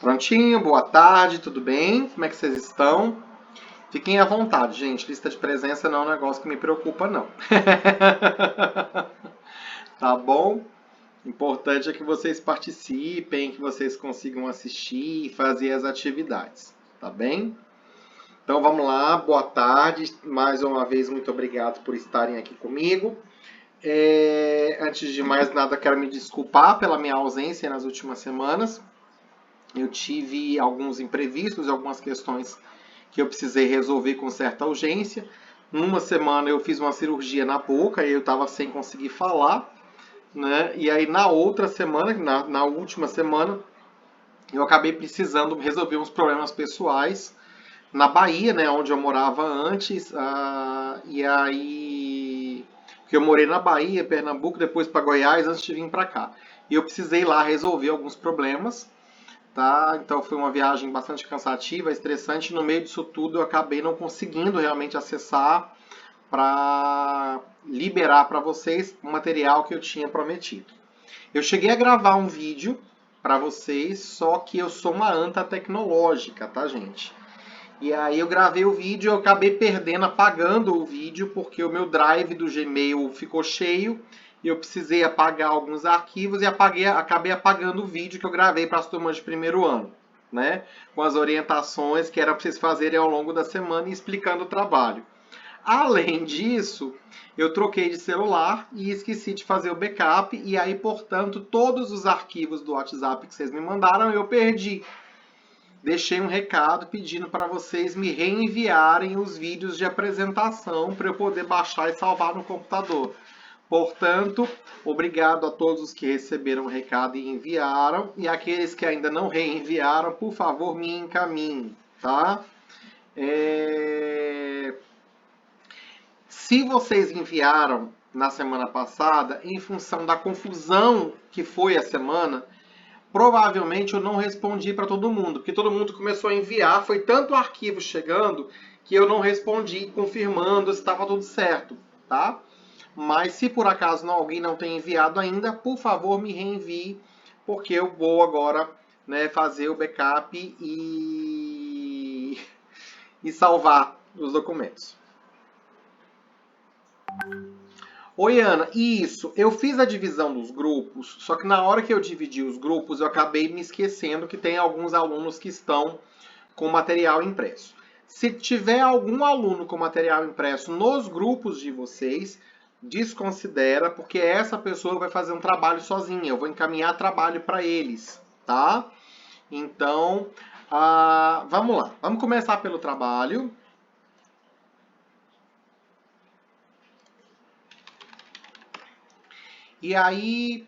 Prontinho, boa tarde, tudo bem? Como é que vocês estão? Fiquem à vontade, gente. Lista de presença não é um negócio que me preocupa, não. Tá bom? Importante é que vocês participem, que vocês consigam assistir e fazer as atividades, tá bem? Então vamos lá, boa tarde. Mais uma vez, muito obrigado por estarem aqui comigo. Antes de mais nada, quero me desculpar pela minha ausência nas últimas semanas. Eu tive alguns imprevistos, algumas questões que eu precisei resolver com certa urgência. Numa semana eu fiz uma cirurgia na boca e eu estava sem conseguir falar, né? E aí na outra semana, na última semana, eu acabei precisando resolver uns problemas pessoais na Bahia, né, onde eu morava antes. E aí, porque eu morei na Bahia, Pernambuco, depois para Goiás antes de vir para cá. E eu precisei lá resolver alguns problemas. Tá? Então foi uma viagem bastante cansativa, estressante. No meio disso tudo eu acabei não conseguindo realmente acessar para liberar para vocês o material que eu tinha prometido. Eu cheguei a gravar um vídeo para vocês, só que eu sou uma anta tecnológica, tá, gente? E aí eu gravei o vídeo, eu acabei perdendo, apagando o vídeo, porque o meu drive do Gmail ficou cheio e eu precisei apagar alguns arquivos e acabei apagando o vídeo que eu gravei para as turmas de primeiro ano, né? Com as orientações que era para vocês fazerem ao longo da semana e explicando o trabalho. Além disso, eu troquei de celular e esqueci de fazer o backup e aí, portanto, todos os arquivos do WhatsApp que vocês me mandaram eu perdi. Deixei um recado pedindo para vocês me reenviarem os vídeos de apresentação para eu poder baixar e salvar no computador. Portanto, obrigado a todos os que receberam o recado e enviaram. E aqueles que ainda não reenviaram, por favor, me encaminhem, tá? Se vocês enviaram na semana passada, em função da confusão que foi a semana, provavelmente eu não respondi para todo mundo, porque todo mundo começou a enviar, foi tanto arquivo chegando que eu não respondi confirmando se estava tudo certo, tá? Mas se por acaso alguém não tem enviado ainda, por favor me reenvie, porque eu vou agora, né, fazer o backup e salvar os documentos. Oi, Ana. Isso, eu fiz a divisão dos grupos, só que na hora que eu dividi os grupos, eu acabei me esquecendo que tem alguns alunos que estão com material impresso. Se tiver algum aluno com material impresso nos grupos de vocês, desconsidera, porque essa pessoa vai fazer um trabalho sozinha. Eu vou encaminhar trabalho para eles, tá? Então, vamos lá. Vamos começar pelo trabalho. E aí,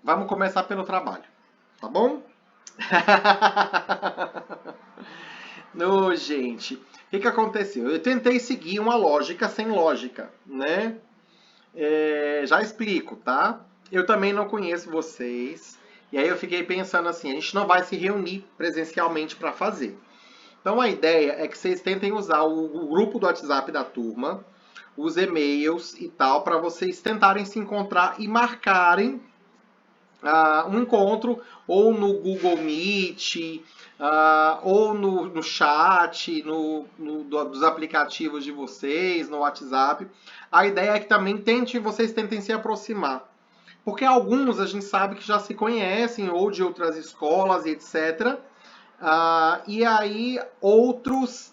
vamos começar pelo trabalho, tá bom? No, gente, o que aconteceu? Eu tentei seguir uma lógica sem lógica, né? Já explico, tá? Eu também não conheço vocês. E aí eu fiquei pensando assim, a gente não vai se reunir presencialmente para fazer. Então a ideia é que vocês tentem usar o grupo do WhatsApp da turma, os e-mails e tal, para vocês tentarem se encontrar e marcarem um encontro ou no Google Meet, ou no chat, dos aplicativos de vocês, no WhatsApp. A ideia é que também vocês tentem se aproximar. Porque alguns a gente sabe que já se conhecem, ou de outras escolas e etc. E aí outros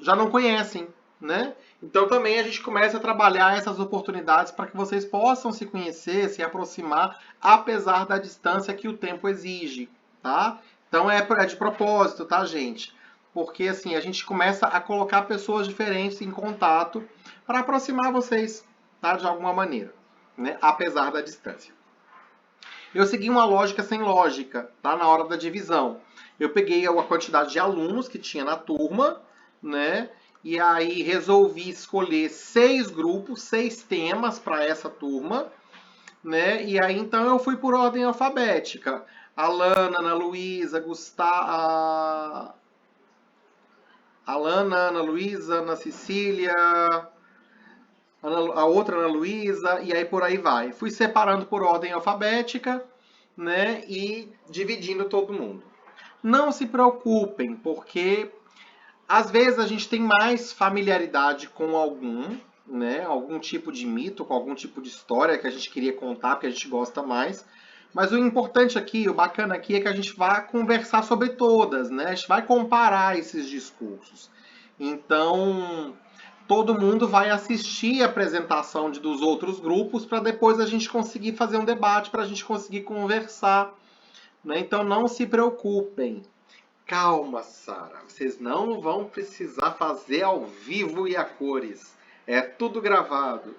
já não conhecem, né? Então também a gente começa a trabalhar essas oportunidades para que vocês possam se conhecer, se aproximar, apesar da distância que o tempo exige, tá? Então é de propósito, tá, gente? Porque assim, a gente começa a colocar pessoas diferentes em contato para aproximar vocês, tá? De alguma maneira, né? Apesar da distância. Eu segui uma lógica sem lógica, tá? Na hora da divisão. Eu peguei a quantidade de alunos que tinha na turma, né? E aí resolvi escolher 6 grupos, 6 temas para essa turma, né? E aí então eu fui por ordem alfabética. Alana, Ana Luísa, Gustavo, Alana, Ana Luísa, Ana Cecília, a outra Ana Luísa, e aí por aí vai. Fui separando por ordem alfabética, né, e dividindo todo mundo. Não se preocupem, porque às vezes a gente tem mais familiaridade com algum tipo de mito, com algum tipo de história que a gente queria contar, porque a gente gosta mais. Mas o importante aqui, o bacana aqui é que a gente vai conversar sobre todas, né? A gente vai comparar esses discursos. Então, todo mundo vai assistir a apresentação dos outros grupos para depois a gente conseguir fazer um debate, para a gente conseguir conversar, né? Então, não se preocupem. Calma, Sara. Vocês não vão precisar fazer ao vivo e a cores. É tudo gravado.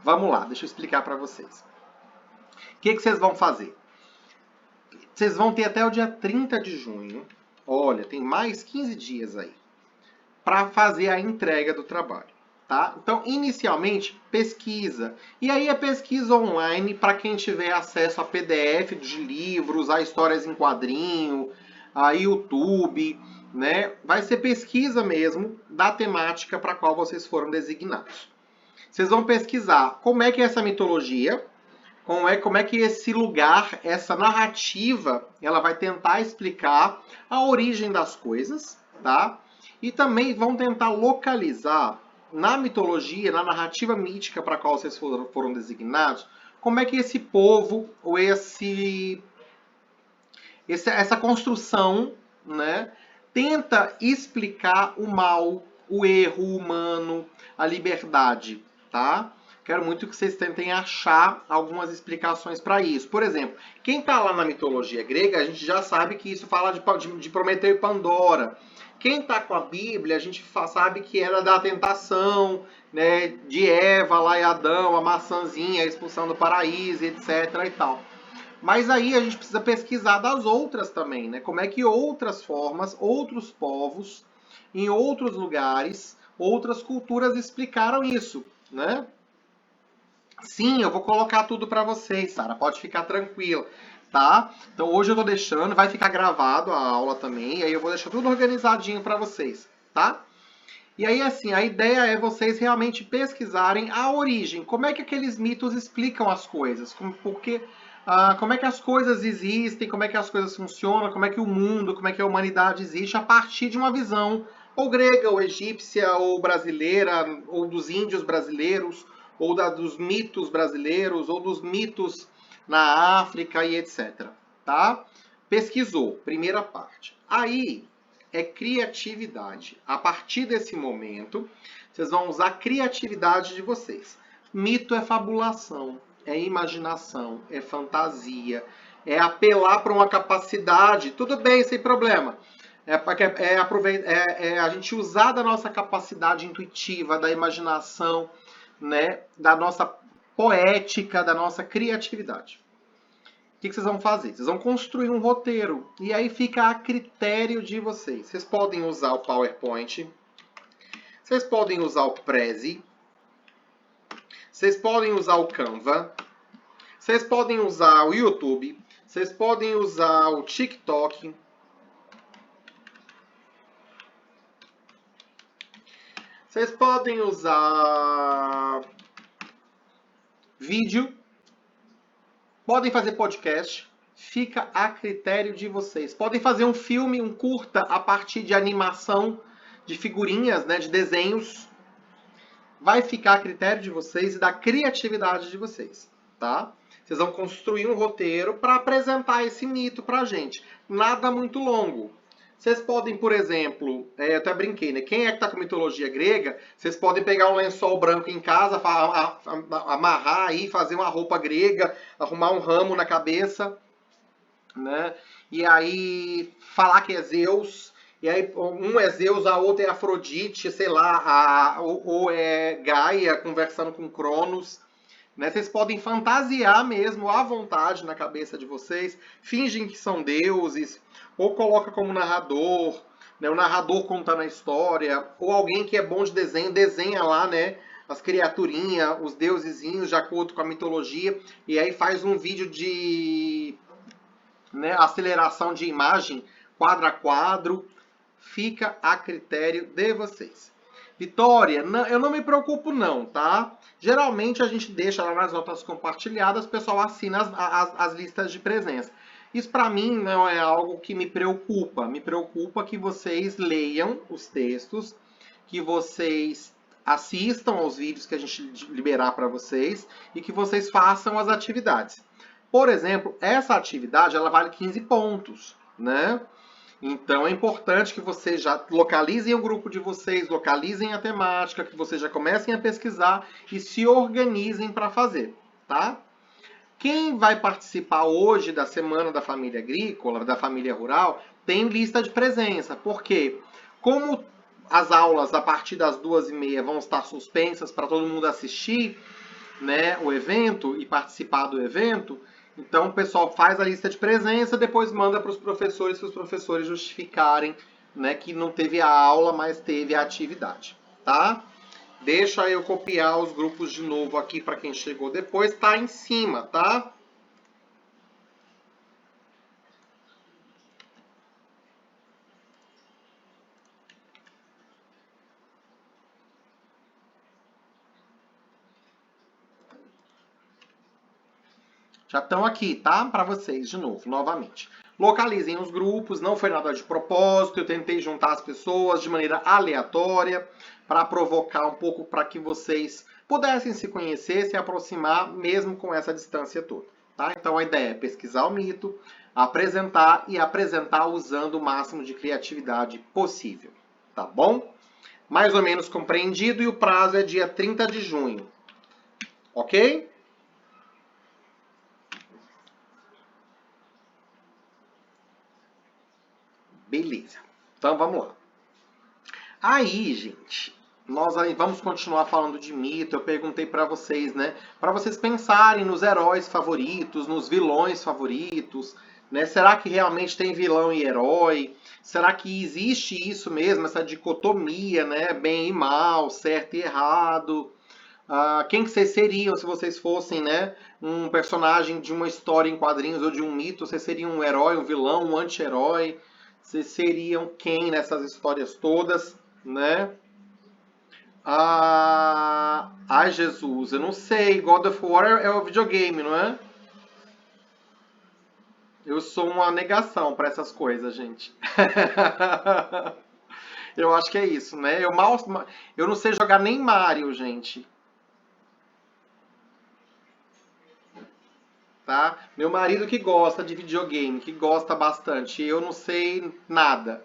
Vamos lá, deixa eu explicar para vocês. O que vocês vão fazer? Vocês vão ter até o dia 30 de junho. Olha, tem mais 15 dias aí para fazer a entrega do trabalho, tá? Então, inicialmente, pesquisa. E aí é pesquisa online para quem tiver acesso a PDF de livros, a histórias em quadrinho, a YouTube, né? Vai ser pesquisa mesmo da temática para a qual vocês foram designados. Vocês vão pesquisar como é que é essa mitologia, como é que esse lugar, essa narrativa, ela vai tentar explicar a origem das coisas, tá? E também vão tentar localizar na mitologia, na narrativa mítica para a qual vocês foram designados, como é que esse povo, ou essa construção, né, tenta explicar o mal, o erro humano, a liberdade, tá? Quero muito que vocês tentem achar algumas explicações para isso. Por exemplo, quem está lá na mitologia grega, a gente já sabe que isso fala de Prometeu e Pandora. Quem está com a Bíblia, a gente sabe que era da tentação, né, de Eva lá e Adão, a maçãzinha, a expulsão do paraíso, etc. e tal. Mas aí a gente precisa pesquisar das outras também, né? Como é que outras formas, outros povos, em outros lugares, outras culturas explicaram isso, né? Sim, eu vou colocar tudo para vocês, Sara. Pode ficar tranquila, tá? Então hoje eu tô deixando, vai ficar gravado a aula também, e aí eu vou deixar tudo organizadinho para vocês, tá? E aí, assim, a ideia é vocês realmente pesquisarem a origem. Como é que aqueles mitos explicam as coisas? Como é que as coisas existem, como é que as coisas funcionam, como é que o mundo, como é que a humanidade existe a partir de uma visão ou grega, ou egípcia, ou brasileira, ou dos índios brasileiros, ou dos mitos brasileiros, ou dos mitos na África e etc. Tá? Pesquisou, primeira parte. Aí é criatividade. A partir desse momento, vocês vão usar a criatividade de vocês. Mito é fabulação, é imaginação, é fantasia, é apelar para uma capacidade. Tudo bem, sem problema. É a gente usar da nossa capacidade intuitiva, da imaginação, né, da nossa poética, da nossa criatividade. O que vocês vão fazer? Vocês vão construir um roteiro. E aí fica a critério de vocês. Vocês podem usar o PowerPoint. Vocês podem usar o Prezi. Vocês podem usar o Canva. Vocês podem usar o YouTube. Vocês podem usar o TikTok. Vocês podem usar vídeo. Podem fazer podcast, fica a critério de vocês. Podem fazer um filme, um curta, a partir de animação, de figurinhas, né, de desenhos. Vai ficar a critério de vocês e da criatividade de vocês, tá? Vocês vão construir um roteiro para apresentar esse mito pra gente. Nada muito longo. Vocês podem, por exemplo, eu até brinquei, né? Quem é que está com mitologia grega, vocês podem pegar um lençol branco em casa, amarrar aí, fazer uma roupa grega, arrumar um ramo na cabeça, né? E aí falar que é Zeus, e aí um é Zeus, a outra é Afrodite, sei lá, ou é Gaia conversando com Cronos. Né? Vocês podem fantasiar mesmo à vontade na cabeça de vocês, fingem que são deuses, ou coloca como narrador, né? O narrador contando a história, ou alguém que é bom de desenho, desenha lá, né, as criaturinhas, os deusezinhos de acordo com a mitologia, e aí faz um vídeo de, né, aceleração de imagem, quadro a quadro, fica a critério de vocês. Vitória, eu não me preocupo não, tá? Geralmente a gente deixa lá nas notas compartilhadas, o pessoal assina as listas de presença. Isso para mim não é algo que me preocupa. Me preocupa que vocês leiam os textos, que vocês assistam aos vídeos que a gente liberar para vocês e que vocês façam as atividades. Por exemplo, essa atividade ela vale 15 pontos, né? Então é importante que vocês já localizem o grupo de vocês, localizem a temática, que vocês já comecem a pesquisar e se organizem para fazer, tá? Quem vai participar hoje da Semana da Família Agrícola, da Família Rural, tem lista de presença. Por quê? Como as aulas a partir das 2h30 vão estar suspensas para todo mundo assistir, né, o evento e participar do evento, então o pessoal faz a lista de presença, depois manda para os professores justificarem, né, que não teve a aula, mas teve a atividade, tá? Deixa eu copiar os grupos de novo aqui para quem chegou depois, tá em cima, tá? Já estão aqui, tá? Para vocês, de novo, novamente. Localizem os grupos, não foi nada de propósito, eu tentei juntar as pessoas de maneira aleatória para provocar um pouco para que vocês pudessem se conhecer, se aproximar, mesmo com essa distância toda. Tá? Então a ideia é pesquisar o mito, apresentar e apresentar usando o máximo de criatividade possível. Tá bom? Mais ou menos compreendido e o prazo é dia 30 de junho. Ok? Beleza. Então vamos lá. Aí, gente, nós vamos continuar falando de mito. Eu perguntei para vocês, né? Para vocês pensarem nos heróis favoritos, nos vilões favoritos, né? Será que realmente tem vilão e herói? Será que existe isso mesmo, essa dicotomia, né? Bem e mal, certo e errado? Quem que vocês seriam se vocês fossem, né, um personagem de uma história em quadrinhos ou de um mito? Vocês seriam um herói, um vilão, um anti-herói? Vocês seriam quem nessas histórias todas, né? Ai, Jesus, eu não sei. God of War é o videogame, não é? Eu sou uma negação para essas coisas, gente. Eu acho que é isso, né? Eu não sei jogar nem Mario, gente. Tá? Meu marido que gosta de videogame, que gosta bastante. Eu não sei nada.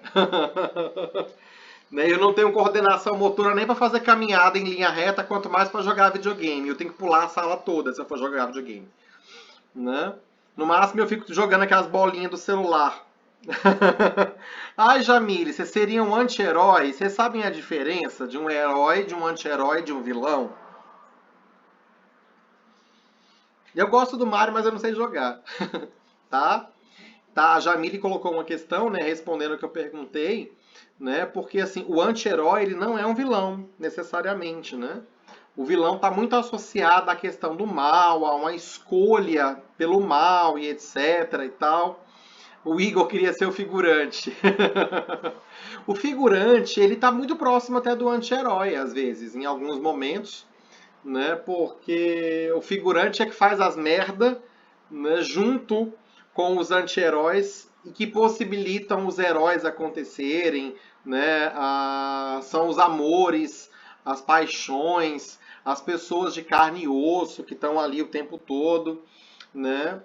Né? Eu não tenho coordenação motora nem para fazer caminhada em linha reta, quanto mais para jogar videogame. Eu tenho que pular a sala toda se eu for jogar videogame. Né? No máximo eu fico jogando aquelas bolinhas do celular. Ai, Jamile, você seria um anti-herói? Vocês sabem a diferença de um herói, de um anti-herói, de um vilão? Eu gosto do Mario, mas eu não sei jogar. Tá? Tá, a Jamile colocou uma questão, né, respondendo o que eu perguntei, né? Porque assim, o anti-herói ele não é um vilão necessariamente, né? O vilão está muito associado à questão do mal, a uma escolha pelo mal e etc e tal. O Igor queria ser o figurante. O figurante, ele tá muito próximo até do anti-herói às vezes, em alguns momentos, né? Porque o figurante é que faz as merda, né, junto com os anti-heróis e que possibilitam os heróis acontecerem, né? São os amores, as paixões, as pessoas de carne e osso que estão ali o tempo todo, né?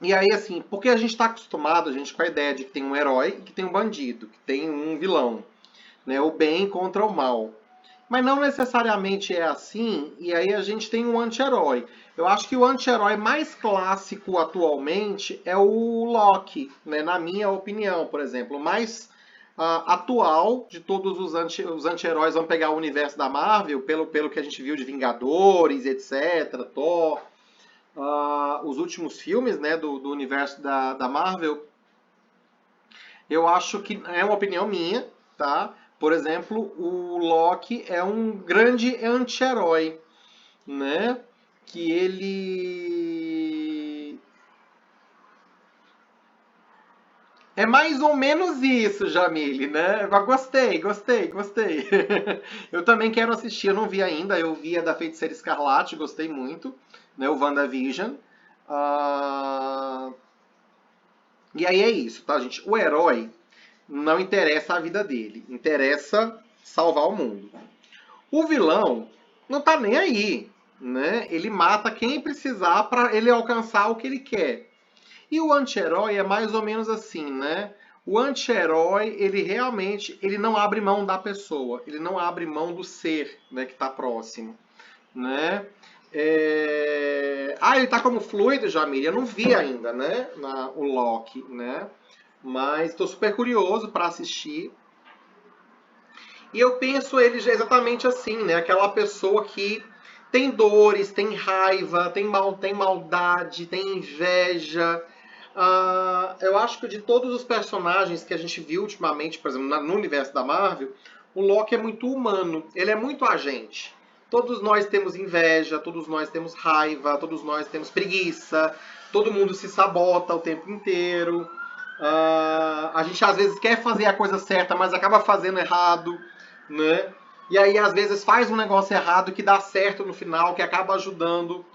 E aí, assim, porque a gente está acostumado, gente, com a ideia de que tem um herói e que tem um bandido, que tem um vilão, né? O bem contra o mal. Mas não necessariamente é assim, e aí a gente tem um anti-herói. Eu acho que o anti-herói mais clássico atualmente é o Loki, né? Na minha opinião, por exemplo. O mais atual de todos os anti-heróis, vamos pegar o universo da Marvel, pelo que a gente viu de Vingadores, etc., Thor, os últimos filmes, né, do universo da Marvel, eu acho que é uma opinião minha, tá? Por exemplo, o Loki é um grande anti-herói, né? Que ele É mais ou menos isso, Jamile, né? Mas gostei. Eu também quero assistir, eu não vi ainda. Eu vi a da Feiticeira Escarlate, gostei muito, né? O WandaVision. Ah, E aí é isso, tá, gente? O herói não interessa a vida dele, interessa salvar o mundo. O vilão não tá nem aí, né? Ele mata quem precisar para ele alcançar o que ele quer. E o anti-herói é mais ou menos assim, né? O anti-herói, ele realmente, ele não abre mão da pessoa, ele não abre mão do ser, né, que está próximo, né? Ah, ele tá como fluido, Jamil? Eu não vi ainda, né? O Loki, né? Mas estou super curioso para assistir. E eu penso ele exatamente assim, né? Aquela pessoa que tem dores, tem raiva, tem maldade, tem inveja. Eu acho que de todos os personagens que a gente viu ultimamente, por exemplo, no universo da Marvel, o Loki é muito humano, ele é muito agente. Todos nós temos inveja, todos nós temos raiva, todos nós temos preguiça, todo mundo se sabota o tempo inteiro. A gente às vezes quer fazer a coisa certa, mas acaba fazendo errado, né? E aí às vezes faz um negócio errado que dá certo no final, que acaba ajudando,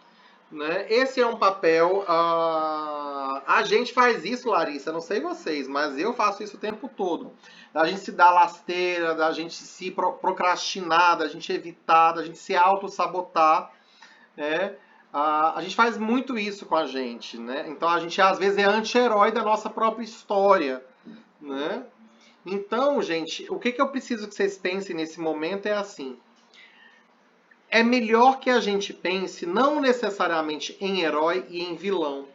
né? Esse é um papel. A gente faz isso, Larissa, não sei vocês, mas eu faço isso o tempo todo. Da gente se dar rasteira, da gente se procrastinar, da gente evitar, da gente se auto-sabotar, né? A gente faz muito isso com a gente, né? Então a gente às vezes é anti-herói da nossa própria história, né? Então, gente, o que eu preciso que vocês pensem nesse momento é assim: é melhor que a gente pense não necessariamente em herói e em vilão,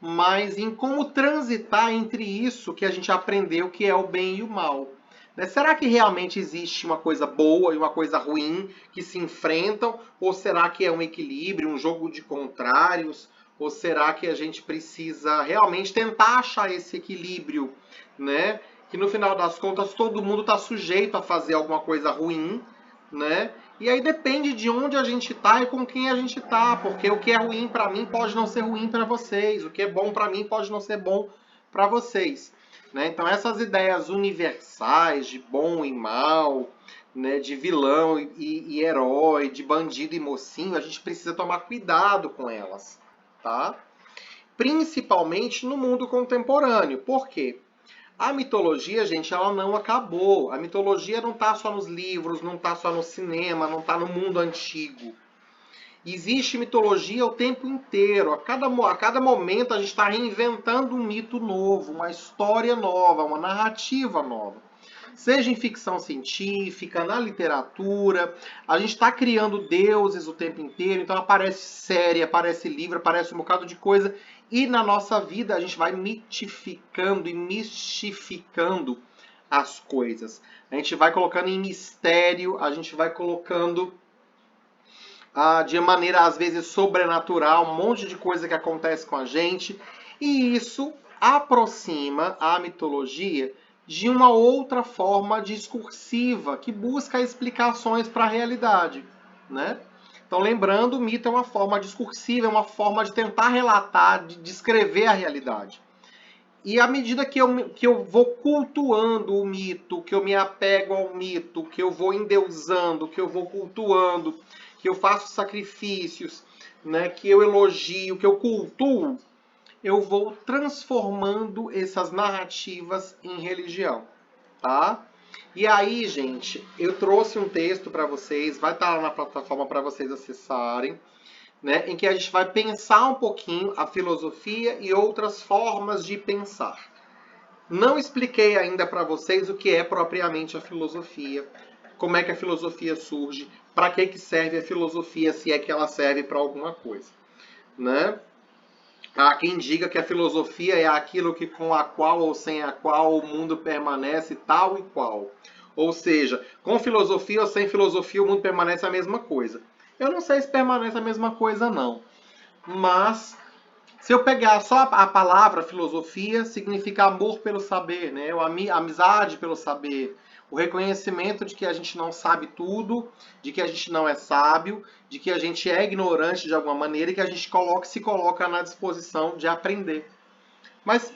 mas em como transitar entre isso que a gente aprendeu que é o bem e o mal. Né? Será que realmente existe uma coisa boa e uma coisa ruim que se enfrentam? Ou será que é um equilíbrio, um jogo de contrários? Ou será que a gente precisa realmente tentar achar esse equilíbrio, né? Que no final das contas todo mundo está sujeito a fazer alguma coisa ruim, né? E aí depende de onde a gente tá e com quem a gente tá, porque o que é ruim para mim pode não ser ruim para vocês, o que é bom para mim pode não ser bom para vocês, né? Então essas ideias universais de bom e mal, né, de vilão e herói, de bandido e mocinho, a gente precisa tomar cuidado com elas, tá? Principalmente no mundo contemporâneo. Por quê? A mitologia, gente, ela não acabou. A mitologia não está só nos livros, não está só no cinema, não está no mundo antigo. Existe mitologia o tempo inteiro. A cada momento a gente está reinventando um mito novo, uma história nova, uma narrativa nova. Seja em ficção científica, na literatura, a gente está criando deuses o tempo inteiro, então aparece série, aparece livro, aparece um bocado de coisa, e na nossa vida a gente vai mitificando e mistificando as coisas. A gente vai colocando em mistério, a gente vai colocando de maneira às vezes sobrenatural, um monte de coisa que acontece com a gente, e isso aproxima a mitologia de uma outra forma discursiva que busca explicações para a realidade, né? Então, lembrando, o mito é uma forma discursiva, é uma forma de tentar relatar, de descrever a realidade. E à medida que eu vou cultuando o mito, que eu me apego ao mito, que eu vou endeusando, que eu vou cultuando, que eu faço sacrifícios, né, que eu elogio, que eu cultuo, eu vou transformando essas narrativas em religião, tá? E aí, gente, eu trouxe um texto para vocês, vai estar lá na plataforma para vocês acessarem, né, em que a gente vai pensar um pouquinho a filosofia e outras formas de pensar. Não expliquei ainda para vocês o que é propriamente a filosofia, como é que a filosofia surge, para que serve a filosofia, se é que ela serve para alguma coisa, né? Há quem diga que a filosofia é aquilo que com a qual ou sem a qual o mundo permanece tal e qual. Ou seja, com filosofia ou sem filosofia o mundo permanece a mesma coisa. Eu não sei se permanece a mesma coisa, não. Mas, se eu pegar só a palavra filosofia, significa amor pelo saber, né? Amizade pelo saber. O reconhecimento de que a gente não sabe tudo, de que a gente não é sábio, de que a gente é ignorante de alguma maneira e que a gente se coloca na disposição de aprender. Mas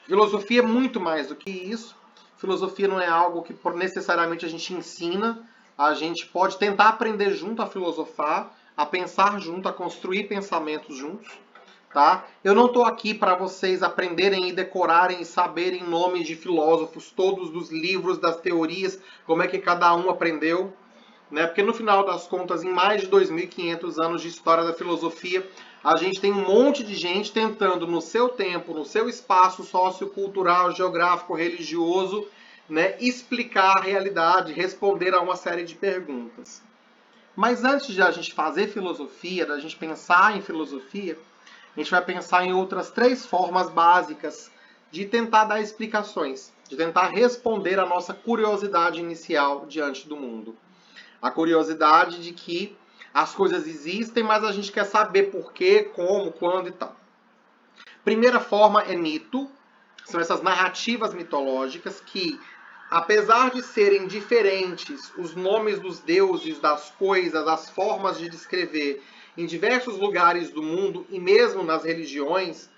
Filosofia é muito mais do que isso. Filosofia não é algo que necessariamente a gente ensina. A gente pode tentar aprender junto a filosofar, a pensar junto, a construir pensamentos juntos. Tá? Eu não estou aqui para vocês aprenderem e decorarem e saberem nomes de filósofos, todos dos livros, das teorias, como é que cada um aprendeu. Né? Porque no final das contas, em mais de 2.500 anos de história da filosofia, a gente tem um monte de gente tentando, no seu tempo, no seu espaço sociocultural, geográfico, religioso, né, explicar a realidade, responder a uma série de perguntas. Mas antes de a gente fazer filosofia, da gente pensar em filosofia, a gente vai pensar em outras 3 formas básicas de tentar dar explicações, de tentar responder a nossa curiosidade inicial diante do mundo. A curiosidade de que as coisas existem, mas a gente quer saber por quê, como, quando e tal. Primeira forma é mito. São essas narrativas mitológicas que, apesar de serem diferentes, os nomes dos deuses, das coisas, as formas de descrever em diversos lugares do mundo e mesmo nas religiões,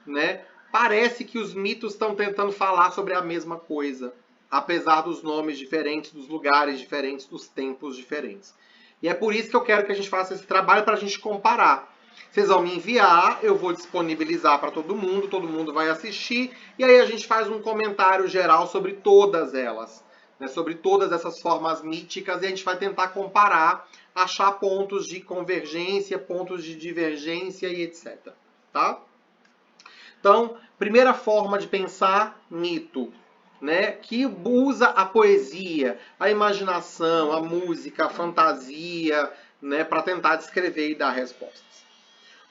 né, parece que os mitos estão tentando falar sobre a mesma coisa, apesar dos nomes diferentes, dos lugares diferentes, dos tempos diferentes. E é por isso que eu quero que a gente faça esse trabalho para a gente comparar. Vocês vão me enviar, eu vou disponibilizar para todo mundo vai assistir, e aí a gente faz um comentário geral sobre todas elas, né, sobre todas essas formas míticas, e a gente vai tentar comparar, achar pontos de convergência, pontos de divergência e etc. Tá? Então, primeira forma de pensar, mito, né, que usa a poesia, a imaginação, a música, a fantasia, né, para tentar descrever e dar respostas.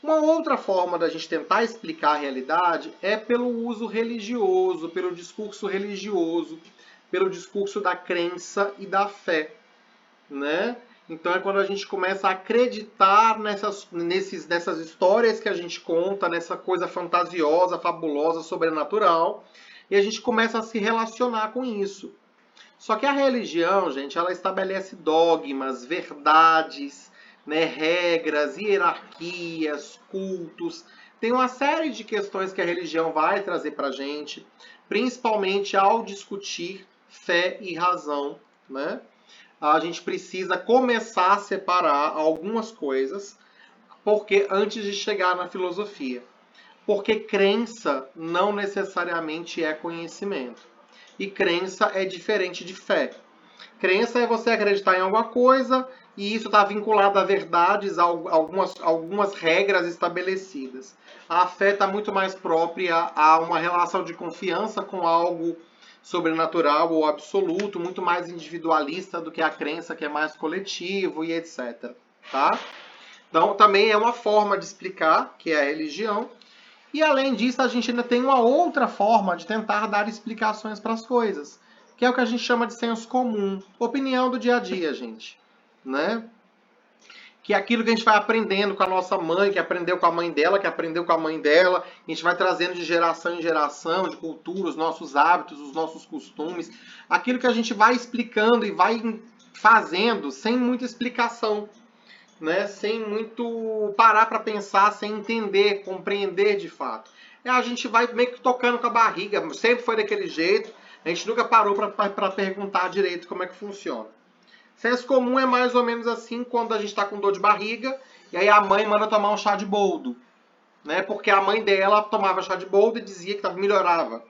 Uma outra forma da gente tentar explicar a realidade é pelo uso religioso, pelo discurso religioso, pelo discurso da crença e da fé, né? Então é quando a gente começa a acreditar nessas histórias que a gente conta, nessa coisa fantasiosa, fabulosa, sobrenatural, e a gente começa a se relacionar com isso. Só que a religião, gente, ela estabelece dogmas, verdades, né, regras, hierarquias, cultos. Tem uma série de questões que a religião vai trazer pra gente, principalmente ao discutir fé e razão, né? A gente precisa começar a separar algumas coisas, porque antes de chegar na filosofia. Porque crença não necessariamente é conhecimento. E crença é diferente de fé. Crença é você acreditar em alguma coisa e isso está vinculado a verdades, a algumas regras estabelecidas. A fé está muito mais própria a uma relação de confiança com algo sobrenatural ou absoluto, muito mais individualista do que a crença, que é mais coletivo e etc. Tá? Então, também é uma forma de explicar, que é a religião. E, além disso, a gente ainda tem uma outra forma de tentar dar explicações para as coisas, que é o que a gente chama de senso comum, opinião do dia a dia, gente. Né? Que é aquilo que a gente vai aprendendo com a nossa mãe, que aprendeu com a mãe dela, que aprendeu com a mãe dela, a gente vai trazendo de geração em geração, de cultura, os nossos hábitos, os nossos costumes, aquilo que a gente vai explicando e vai fazendo sem muita explicação, né? Sem muito parar para pensar, sem entender, compreender de fato. A gente vai meio que tocando com a barriga, sempre foi daquele jeito, a gente nunca parou para perguntar direito como é que funciona. Senso comum é mais ou menos assim quando a gente está com dor de barriga e aí a mãe manda tomar um chá de boldo, né? Porque a mãe dela tomava chá de boldo e dizia que melhorava.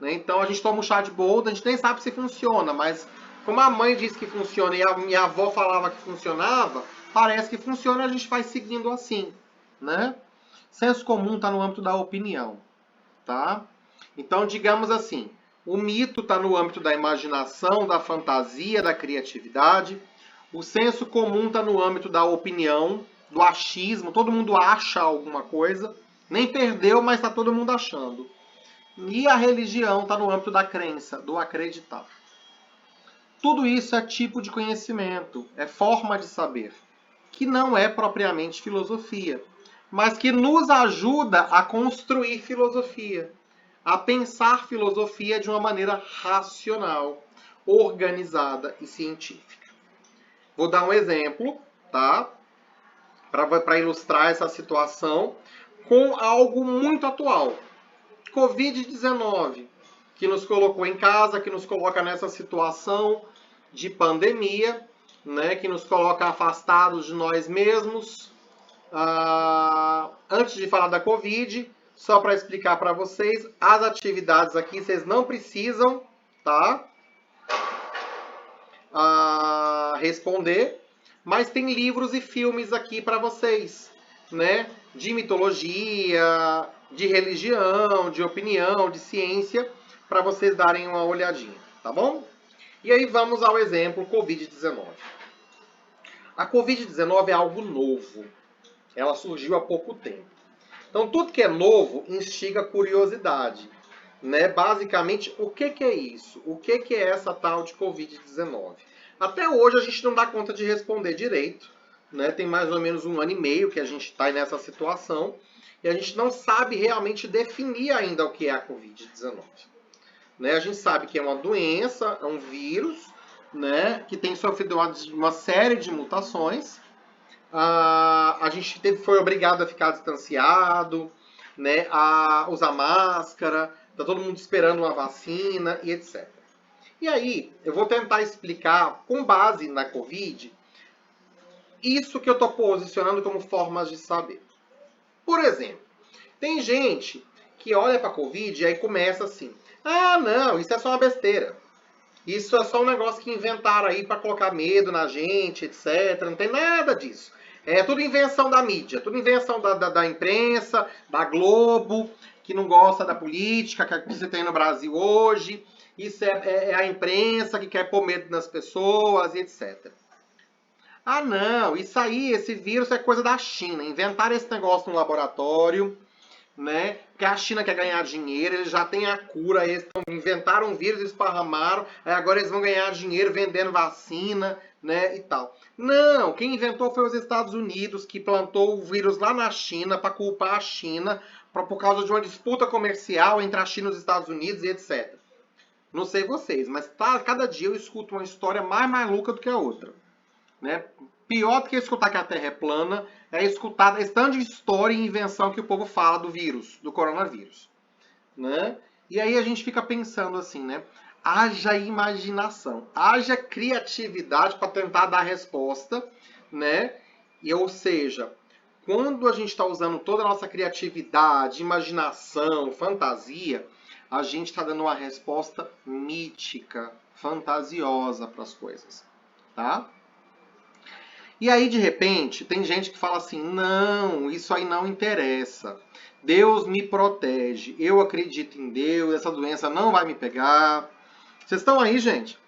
Né? Então a gente toma um chá de boldo, a gente nem sabe se funciona, mas como a mãe disse que funciona e a minha avó falava que funcionava, parece que funciona, a gente vai seguindo assim, né? Senso comum está no âmbito da opinião, tá? Então, digamos assim, o mito está no âmbito da imaginação, da fantasia, da criatividade. O senso comum está no âmbito da opinião, do achismo. Todo mundo acha alguma coisa. Nem perdeu, mas está todo mundo achando. E a religião está no âmbito da crença, do acreditar. Tudo isso é tipo de conhecimento, é forma de saber, que não é propriamente filosofia, mas que nos ajuda a construir filosofia, a pensar filosofia de uma maneira racional, organizada e científica. Vou dar um exemplo, tá? Para ilustrar essa situação com algo muito atual. Covid-19, que nos colocou em casa, que nos coloca nessa situação de pandemia, né, que nos coloca afastados de nós mesmos. Antes de falar da Covid, só para explicar para vocês, as atividades aqui vocês não precisam, tá? Responder, mas tem livros e filmes aqui para vocês, né? De mitologia, de religião, de opinião, de ciência, para vocês darem uma olhadinha, tá bom? E aí vamos ao exemplo Covid-19. A Covid-19 é algo novo. Ela surgiu há pouco tempo. Então, tudo que é novo instiga curiosidade, né? Basicamente, o que é isso? O que é essa tal de Covid-19? Até hoje a gente não dá conta de responder direito, né? Tem mais ou menos 1 ano e meio que a gente está nessa situação e a gente não sabe realmente definir ainda o que é a Covid-19. Né? A gente sabe que é uma doença, é um vírus, né? Que tem sofrido uma série de mutações. A gente foi obrigado a ficar distanciado, né, a usar máscara, tá todo mundo esperando uma vacina e etc. E aí, eu vou tentar explicar, com base na Covid, isso que eu estou posicionando como formas de saber. Por exemplo, tem gente que olha para a Covid e aí começa assim, não, isso é só uma besteira. Isso é só um negócio que inventaram aí para colocar medo na gente, etc. Não tem nada disso. É tudo invenção da mídia, tudo invenção da imprensa, da Globo, que não gosta da política que você tem no Brasil hoje. Isso é a imprensa que quer pôr medo nas pessoas, etc. Não, isso aí, esse vírus é coisa da China. Inventaram esse negócio no laboratório, né? Porque a China quer ganhar dinheiro, eles já têm a cura, eles inventaram um vírus, esparramaram, aí agora eles vão ganhar dinheiro vendendo vacina, né, e tal. Não, quem inventou foi os Estados Unidos, que plantou o vírus lá na China para culpar a China por causa de uma disputa comercial entre a China e os Estados Unidos e etc. Não sei vocês, mas cada dia eu escuto uma história mais maluca do que a outra. Né? Pior do que escutar que a Terra é plana é escutar esse tanto de história e invenção que o povo fala do vírus, do coronavírus. Né? E aí a gente fica pensando assim, né? Haja imaginação, haja criatividade para tentar dar resposta, né? E, ou seja, quando a gente está usando toda a nossa criatividade, imaginação, fantasia, a gente está dando uma resposta mítica, fantasiosa para as coisas, tá? E aí, de repente, tem gente que fala assim, não, isso aí não interessa. Deus me protege, eu acredito em Deus, essa doença não vai me pegar. Vocês estão aí, gente?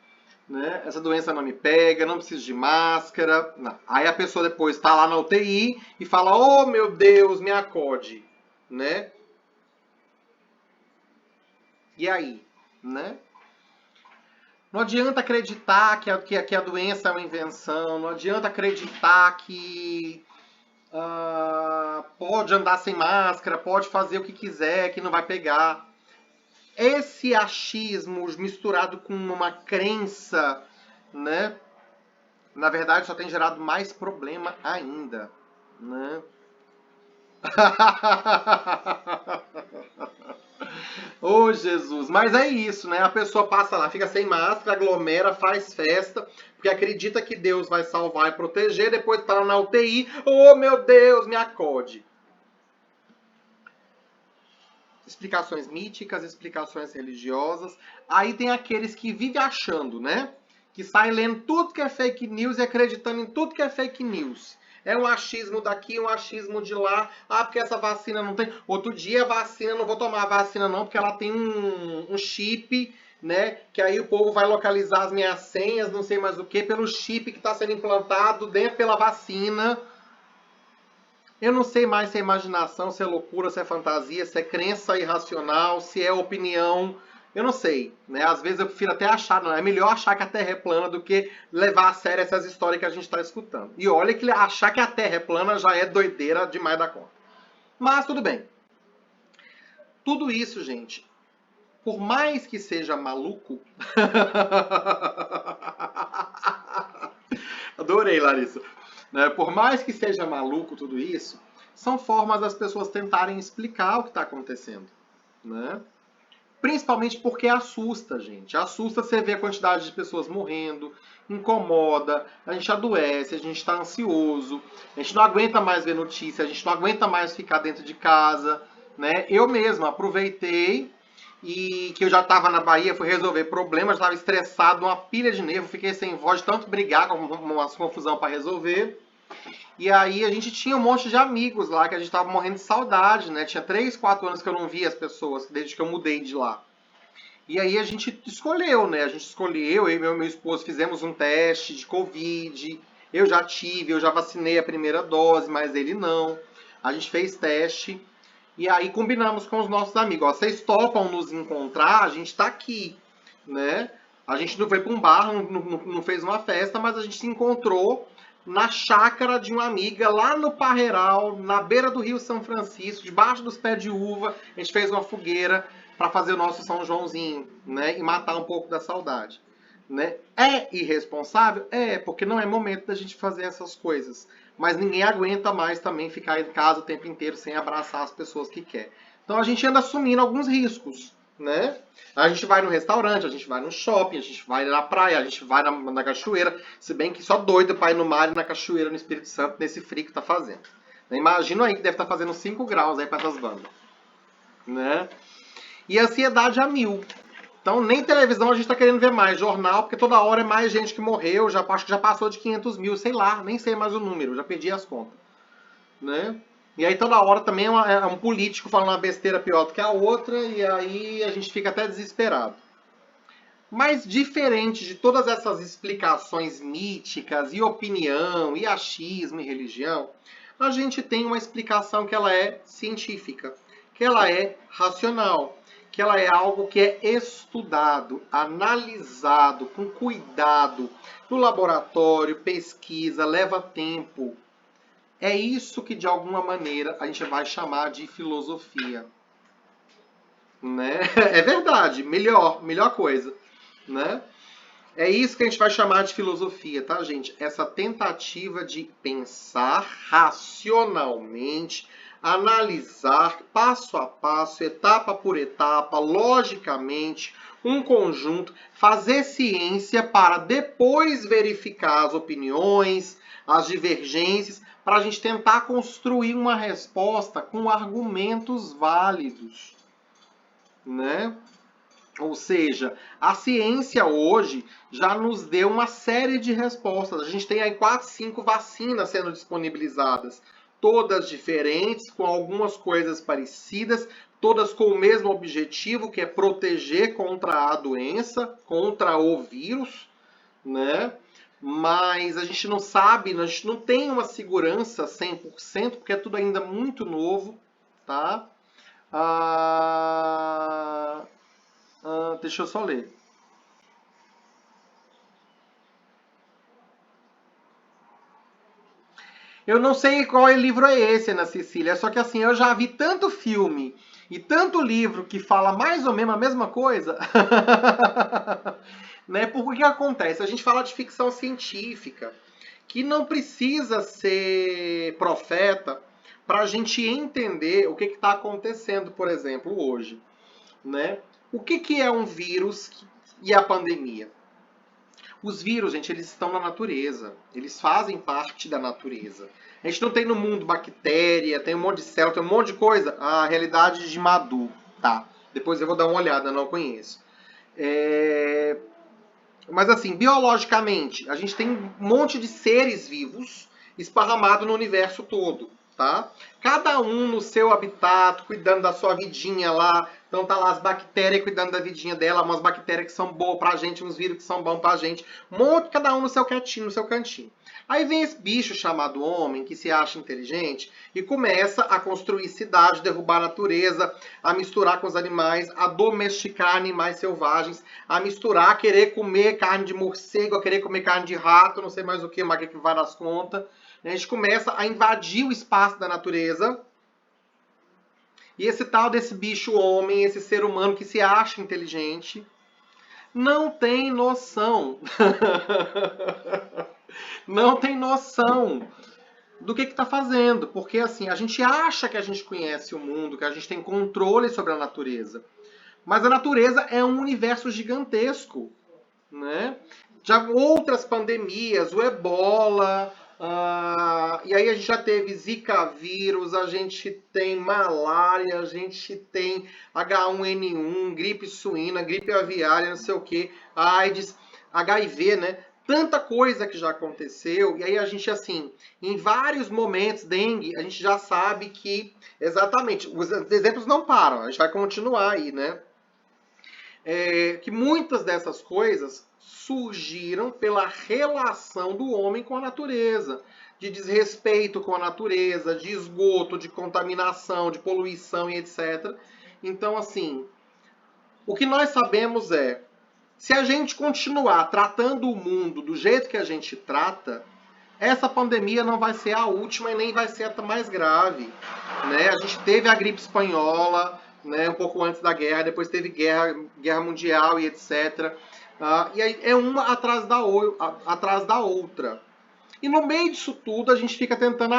Né? Essa doença não me pega, não preciso de máscara. Não. Aí a pessoa depois está lá na UTI e fala, oh meu Deus, me acode. Né? E aí? Né? Não adianta acreditar que a doença é uma invenção, não adianta acreditar que pode andar sem máscara, pode fazer o que quiser, que não vai pegar. Esse achismo misturado com uma crença, né, na verdade só tem gerado mais problema ainda. Né? Oh, Jesus. Mas é isso, né? A pessoa passa lá, fica sem máscara, aglomera, faz festa, porque acredita que Deus vai salvar e proteger, depois tá lá na UTI, oh, meu Deus, me acode. Explicações míticas, explicações religiosas. Aí tem aqueles que vivem achando, né? Que saem lendo tudo que é fake news e acreditando em tudo que é fake news. É um achismo daqui, um achismo de lá. Porque essa vacina não tem... Outro dia a vacina, não vou tomar a vacina não, porque ela tem um chip, né? Que aí o povo vai localizar as minhas senhas, não sei mais o que, pelo chip que está sendo implantado dentro pela vacina. Eu não sei mais se é imaginação, se é loucura, se é fantasia, se é crença irracional, se é opinião... Eu não sei, né? Às vezes eu prefiro até achar, não é melhor achar que a Terra é plana do que levar a sério essas histórias que a gente está escutando. E olha que achar que a Terra é plana já é doideira demais da conta. Mas tudo bem. Tudo isso, gente, por mais que seja maluco... Adorei, Larissa. Por mais que seja maluco tudo isso, são formas das pessoas tentarem explicar o que está acontecendo. né? Principalmente porque assusta, gente. Assusta você ver a quantidade de pessoas morrendo, incomoda, a gente adoece, a gente está ansioso, a gente não aguenta mais ver notícia, a gente não aguenta mais ficar dentro de casa, né? Eu mesmo aproveitei e que eu já estava na Bahia, fui resolver problemas, estava estressado, uma pilha de nervo, fiquei sem voz de tanto brigar com umas confusão para resolver. E aí a gente tinha um monte de amigos lá que a gente tava morrendo de saudade, né? Tinha 3, 4 anos que eu não via as pessoas, desde que eu mudei de lá. E aí a gente escolheu, né? A gente escolheu, eu e meu esposo fizemos um teste de Covid. Eu já tive, eu já vacinei a primeira dose, mas ele não. A gente fez teste. E aí combinamos com os nossos amigos. Ó, vocês topam nos encontrar? A gente tá aqui, né? A gente não foi para um bar, não fez uma festa, mas a gente se encontrou na chácara de uma amiga lá no Parreiral, na beira do Rio São Francisco, debaixo dos pés de uva. A gente fez uma fogueira para fazer o nosso São Joãozinho, né? E matar um pouco da saudade, né? É irresponsável? É, porque não é momento da gente fazer essas coisas. Mas ninguém aguenta mais também ficar em casa o tempo inteiro sem abraçar as pessoas que quer. Então a gente anda assumindo alguns riscos, né? A gente vai no restaurante, a gente vai no shopping, a gente vai na praia, a gente vai na cachoeira, se bem que só doido para ir no mar e na cachoeira no Espírito Santo nesse frio que tá fazendo. Imagina aí que deve estar fazendo 5 graus aí para essas bandas, né? E a ansiedade a mil. Então nem televisão a gente tá querendo ver mais, jornal, porque toda hora é mais gente que morreu, já acho que já passou de 500 mil, sei lá, nem sei mais o número, já perdi as contas, né? E aí toda hora também é um político falando uma besteira pior do que a outra, e aí a gente fica até desesperado. Mas diferente de todas essas explicações míticas, e opinião, e achismo, e religião, a gente tem uma explicação que ela é científica, que ela é racional, que ela é algo que é estudado, analisado, com cuidado, no laboratório, pesquisa, leva tempo. É isso que, de alguma maneira, a gente vai chamar de filosofia. Né? É verdade, melhor coisa. Né? É isso que a gente vai chamar de filosofia, tá, gente? Essa tentativa de pensar racionalmente, analisar passo a passo, etapa por etapa, logicamente, um conjunto, fazer ciência para depois verificar as opiniões, as divergências, para a gente tentar construir uma resposta com argumentos válidos, né? Ou seja, a ciência hoje já nos deu uma série de respostas. A gente tem aí 4, 5 vacinas sendo disponibilizadas, todas diferentes, com algumas coisas parecidas, todas com o mesmo objetivo, que é proteger contra a doença, contra o vírus, né? Mas a gente não sabe, a gente não tem uma segurança 100%, porque é tudo ainda muito novo, tá? Deixa eu só ler. Eu não sei qual livro é esse, Ana Cecília, só que assim, eu já vi tanto filme e tanto livro que fala mais ou menos a mesma coisa. Né? Porque o que acontece? A gente fala de ficção científica, que não precisa ser profeta para a gente entender o que está acontecendo, por exemplo, hoje. Né? O que é um vírus e a pandemia? Os vírus, gente, eles estão na natureza. Eles fazem parte da natureza. A gente não tem no mundo bactéria, tem um monte de célula, tem um monte de coisa. A realidade de Madu, tá? Depois eu vou dar uma olhada, não conheço. Mas assim, biologicamente, a gente tem um monte de seres vivos esparramados no universo todo, tá? Cada um no seu habitat, cuidando da sua vidinha lá. Então tá lá as bactérias cuidando da vidinha dela, umas bactérias que são boas pra gente, uns vírus que são bons pra gente. Cada um no seu quietinho, no seu cantinho. Aí vem esse bicho chamado homem, que se acha inteligente, e começa a construir cidade, derrubar a natureza, a misturar com os animais, a domesticar animais selvagens, a misturar, a querer comer carne de morcego, a querer comer carne de rato, não sei mais o que, mas que vai nas contas. A gente começa a invadir o espaço da natureza. E esse tal desse bicho homem, esse ser humano que se acha inteligente, não tem noção. Não tem noção do que está fazendo. Porque assim, a gente acha que a gente conhece o mundo, que a gente tem controle sobre a natureza. Mas a natureza é um universo gigantesco, né? Já outras pandemias, o Ebola, e aí a gente já teve Zika vírus, a gente tem malária, a gente tem H1N1, gripe suína, gripe aviária, não sei o que, AIDS, HIV, né? Tanta coisa que já aconteceu, e aí a gente, assim, em vários momentos, dengue, a gente já sabe que, exatamente, os exemplos não param, a gente vai continuar aí, né? Que muitas dessas coisas surgiram pela relação do homem com a natureza, de desrespeito com a natureza, de esgoto, de contaminação, de poluição e etc. Então, assim, o que nós sabemos é, se a gente continuar tratando o mundo do jeito que a gente trata, essa pandemia não vai ser a última e nem vai ser a mais grave, né? A gente teve a gripe espanhola, né, um pouco antes da guerra, depois teve guerra mundial e etc. E aí é uma atrás da outra. E no meio disso tudo, a gente fica tentando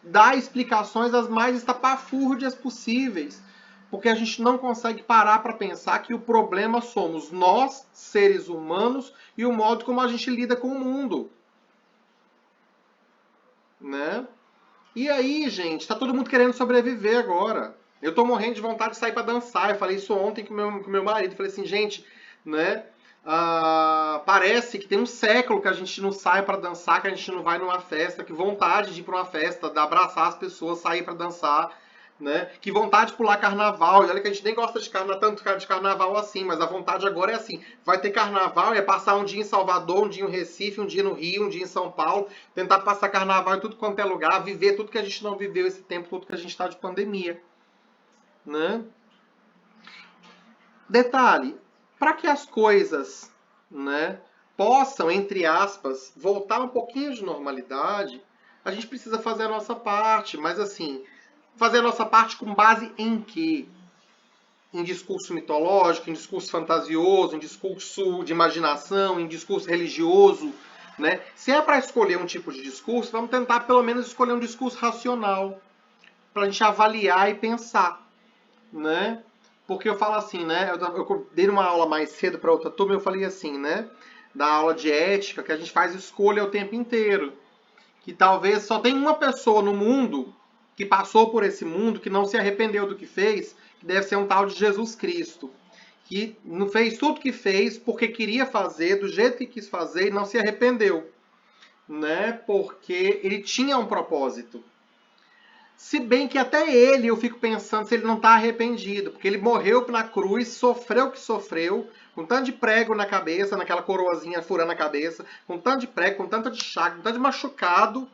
dar explicações as mais estapafúrdias possíveis, porque a gente não consegue parar para pensar que o problema somos nós, seres humanos, e o modo como a gente lida com o mundo, né? E aí, gente, tá todo mundo querendo sobreviver agora. Eu tô morrendo de vontade de sair pra dançar. Eu falei isso ontem com o meu marido. Eu falei assim, gente, né? Parece que tem um século que a gente não sai pra dançar, que a gente não vai numa festa. Que vontade de ir pra uma festa, de abraçar as pessoas, sair pra dançar. Né? Que vontade de pular carnaval. E olha que a gente nem gosta de tanto de carnaval assim, mas a vontade agora é assim. Vai ter carnaval, é passar um dia em Salvador, um dia em Recife, um dia no Rio, um dia em São Paulo, tentar passar carnaval em tudo quanto é lugar, viver tudo que a gente não viveu esse tempo todo que a gente está de pandemia. Né? Detalhe, para que as coisas, né, possam, entre aspas, voltar um pouquinho de normalidade, a gente precisa fazer a nossa parte, mas assim, fazer a nossa parte com base em quê? Em discurso mitológico, em discurso fantasioso, em discurso de imaginação, em discurso religioso, né? Se é para escolher um tipo de discurso, vamos tentar pelo menos escolher um discurso racional, para a gente avaliar e pensar, né? Porque eu falo assim, né? Eu dei uma aula mais cedo para outra turma, eu falei assim, né? Da aula de ética, que a gente faz escolha o tempo inteiro. Que talvez só tem uma pessoa no mundo que passou por esse mundo, que não se arrependeu do que fez, que deve ser um tal de Jesus Cristo. Que não fez tudo que fez porque queria fazer, do jeito que quis fazer e não se arrependeu. Né? Porque ele tinha um propósito. Se bem que até ele, eu fico pensando se ele não está arrependido, porque ele morreu na cruz, sofreu o que sofreu, com tanto de prego na cabeça, naquela coroazinha furando a cabeça, com tanto de prego, com tanto de chaga, com tanto de machucado,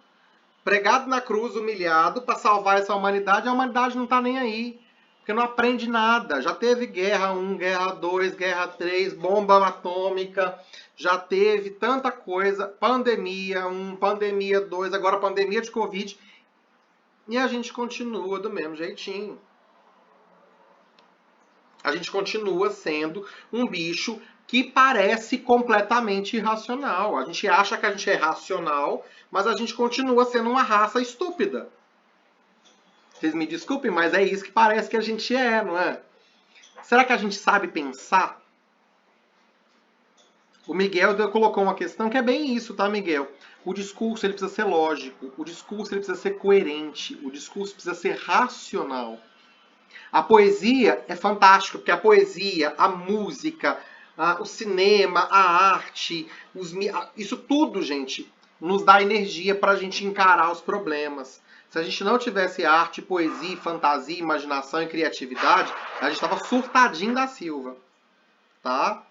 pregado na cruz, humilhado, para salvar essa humanidade, a humanidade não está nem aí, porque não aprende nada. Já teve guerra 1, guerra 2, guerra 3, bomba atômica, já teve tanta coisa, pandemia 1, pandemia 2, agora pandemia de Covid, e a gente continua do mesmo jeitinho. A gente continua sendo um bicho que parece completamente irracional. A gente acha que a gente é racional, mas a gente continua sendo uma raça estúpida. Vocês me desculpem, mas é isso que parece que a gente é, não é? Será que a gente sabe pensar? O Miguel colocou uma questão que é bem isso, tá, Miguel? O discurso ele precisa ser lógico, o discurso ele precisa ser coerente, o discurso precisa ser racional. A poesia é fantástica, porque a poesia, a música, o cinema, a arte, isso tudo, gente, nos dá energia para a gente encarar os problemas. Se a gente não tivesse arte, poesia, fantasia, imaginação e criatividade, a gente estava surtadinho da Silva, tá?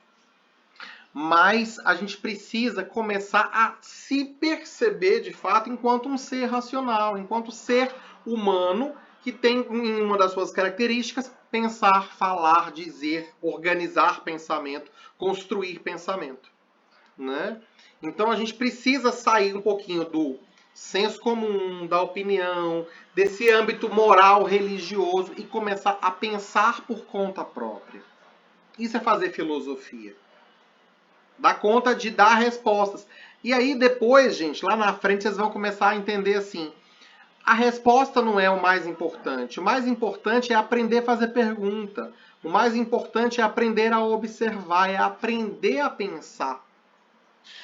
Mas a gente precisa começar a se perceber de fato enquanto um ser racional, enquanto ser humano que tem em uma das suas características pensar, falar, dizer, organizar pensamento, construir pensamento, né? Então a gente precisa sair um pouquinho do senso comum, da opinião, desse âmbito moral religioso e começar a pensar por conta própria. Isso é fazer filosofia. Dá conta de dar respostas. E aí depois, gente, lá na frente vocês vão começar a entender assim, A resposta não é o mais importante. O mais importante é aprender a fazer pergunta. O mais importante é aprender a observar, é aprender a pensar.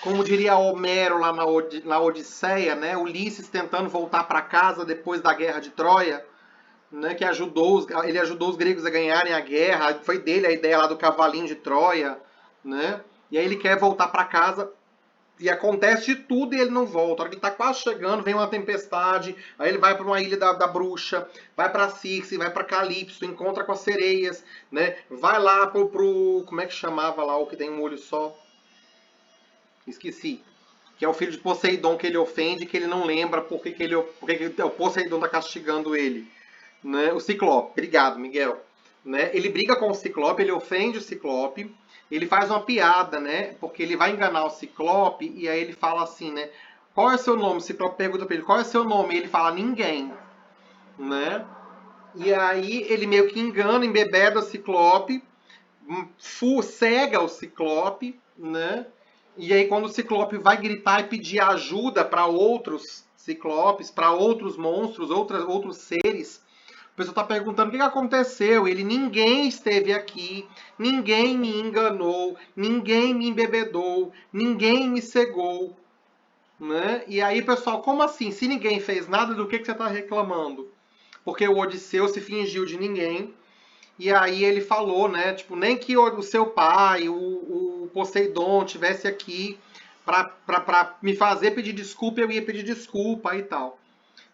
Como diria Homero lá na Odisseia, né? Ulisses tentando voltar para casa depois da guerra de Troia, né? Que ele ajudou os gregos a ganharem a guerra. Foi dele a ideia lá do cavalinho de Troia, né? E aí ele quer voltar para casa e acontece de tudo e ele não volta. A hora que ele tá quase chegando, vem uma tempestade, aí ele vai para uma ilha da bruxa, vai para Circe, vai para Calipso, encontra com as sereias, né? Vai lá pro como é que chamava lá o que tem um olho só? Esqueci. Que é o filho de Poseidon que ele ofende, que ele não lembra porque que o Poseidon tá castigando ele. Né? O Ciclope. Obrigado, Miguel. Né? Ele briga com o Ciclope, ele ofende o Ciclope, ele faz uma piada, né? Porque ele vai enganar o Ciclope e aí ele fala assim, né? Qual é seu nome? O Ciclope pergunta pra ele, qual é seu nome? E ele fala, ninguém. Né? E aí ele meio que engana, embebeda o Ciclope, cega o Ciclope, né? E aí quando o Ciclope vai gritar e pedir ajuda para outros Ciclopes, para outros monstros, outros seres, o pessoal está perguntando o que aconteceu. Ele, ninguém esteve aqui, ninguém me enganou, ninguém me embebedou, ninguém me cegou. Né? E aí, pessoal, como assim? Se ninguém fez nada, do que você está reclamando? Porque o Odisseu se fingiu de ninguém. E aí ele falou, né? Tipo, nem que o seu pai, o Poseidon, tivesse aqui para me fazer pedir desculpa, eu ia pedir desculpa e tal.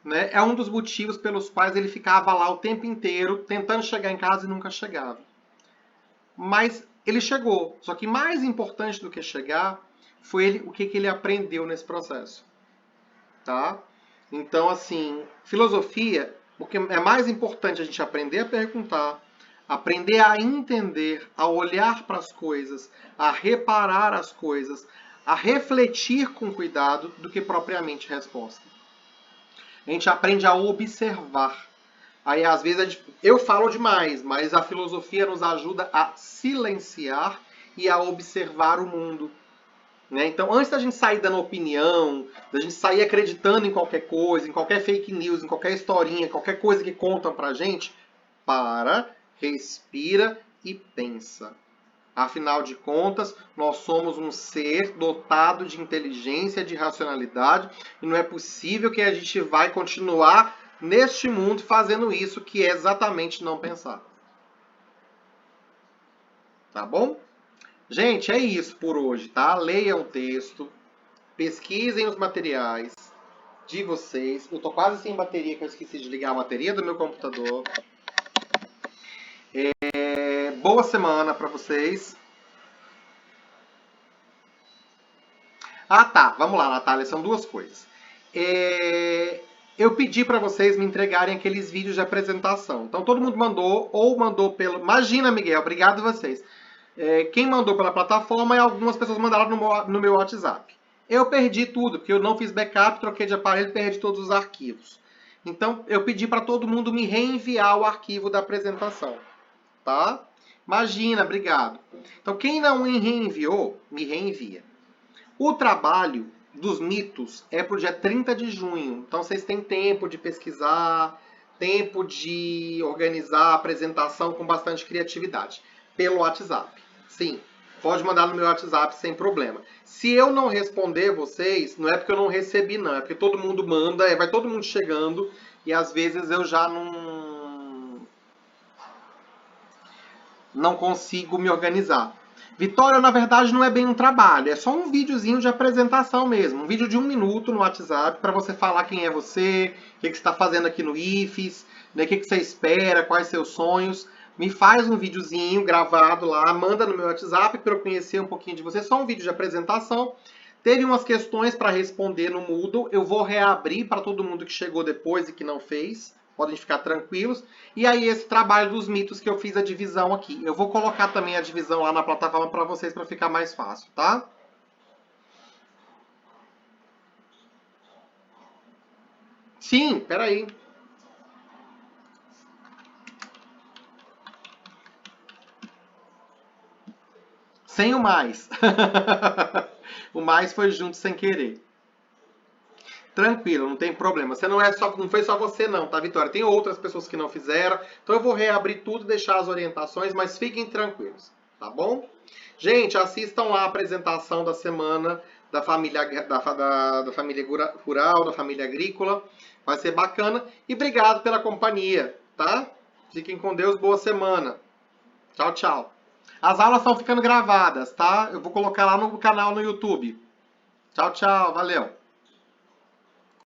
Né? É um dos motivos pelos quais ele ficava lá o tempo inteiro tentando chegar em casa e nunca chegava. Mas ele chegou. Só que mais importante do que chegar foi o que ele aprendeu nesse processo. Tá? Então, assim, filosofia, o que é mais importante a gente aprender a perguntar, aprender a entender, a olhar para as coisas, a reparar as coisas, a refletir com cuidado do que propriamente resposta. A gente aprende a observar. Aí, às vezes, eu falo demais, mas a filosofia nos ajuda a silenciar e a observar o mundo. Né? Então, antes da gente sair dando opinião, da gente sair acreditando em qualquer coisa, em qualquer fake news, em qualquer historinha, qualquer coisa que contam pra gente, para, respira e pensa. Afinal de contas, nós somos um ser dotado de inteligência, de racionalidade, e não é possível que a gente vai continuar neste mundo fazendo isso, que é exatamente não pensar. Tá bom? Gente, é isso por hoje, tá? Leiam o texto, pesquisem os materiais de vocês. Eu tô quase sem bateria, que eu esqueci de ligar a bateria do meu computador. Boa semana para vocês. Ah, tá. Vamos lá, Natália. São duas coisas. Eu pedi para vocês me entregarem aqueles vídeos de apresentação. Então, todo mundo mandou, ou mandou pelo... Imagina, Miguel. Obrigado a vocês. Quem mandou pela plataforma e algumas pessoas mandaram no meu WhatsApp. Eu perdi tudo, porque eu não fiz backup, troquei de aparelho e perdi todos os arquivos. Então, eu pedi para todo mundo me reenviar o arquivo da apresentação. Tá? Imagina, obrigado. Então, quem não me reenviou, me reenvia. O trabalho dos mitos é para o dia 30 de junho. Então, vocês têm tempo de pesquisar, tempo de organizar a apresentação com bastante criatividade. Pelo WhatsApp. Sim, pode mandar no meu WhatsApp sem problema. Se eu não responder vocês, não é porque eu não recebi, não. É porque todo mundo manda, vai todo mundo chegando e às vezes eu já não consigo me organizar. Vitória, na verdade, não é bem um trabalho, é só um videozinho de apresentação mesmo. Um vídeo de 1 minuto no WhatsApp para você falar quem é você, o que você está fazendo aqui no IFES, né, o que você espera, quais seus sonhos. Me faz um videozinho gravado lá, manda no meu WhatsApp para eu conhecer um pouquinho de você, só um vídeo de apresentação. Teve umas questões para responder no Moodle, eu vou reabrir para todo mundo que chegou depois e que não fez. Podem ficar tranquilos. E aí esse trabalho dos mitos que eu fiz a divisão aqui. Eu vou colocar também a divisão lá na plataforma para vocês, para ficar mais fácil, tá? Sim, peraí. Sem o mais. O mais foi junto sem querer. Tranquilo, não tem problema. Você não foi só você não, tá, Vitória? Tem outras pessoas que não fizeram. Então eu vou reabrir tudo, deixar as orientações, mas fiquem tranquilos, tá bom? Gente, assistam lá a apresentação da semana da família, da família rural, da família agrícola. Vai ser bacana. E obrigado pela companhia, tá? Fiquem com Deus, boa semana. Tchau, tchau. As aulas estão ficando gravadas, tá? Eu vou colocar lá no canal no YouTube. Tchau, tchau. Valeu.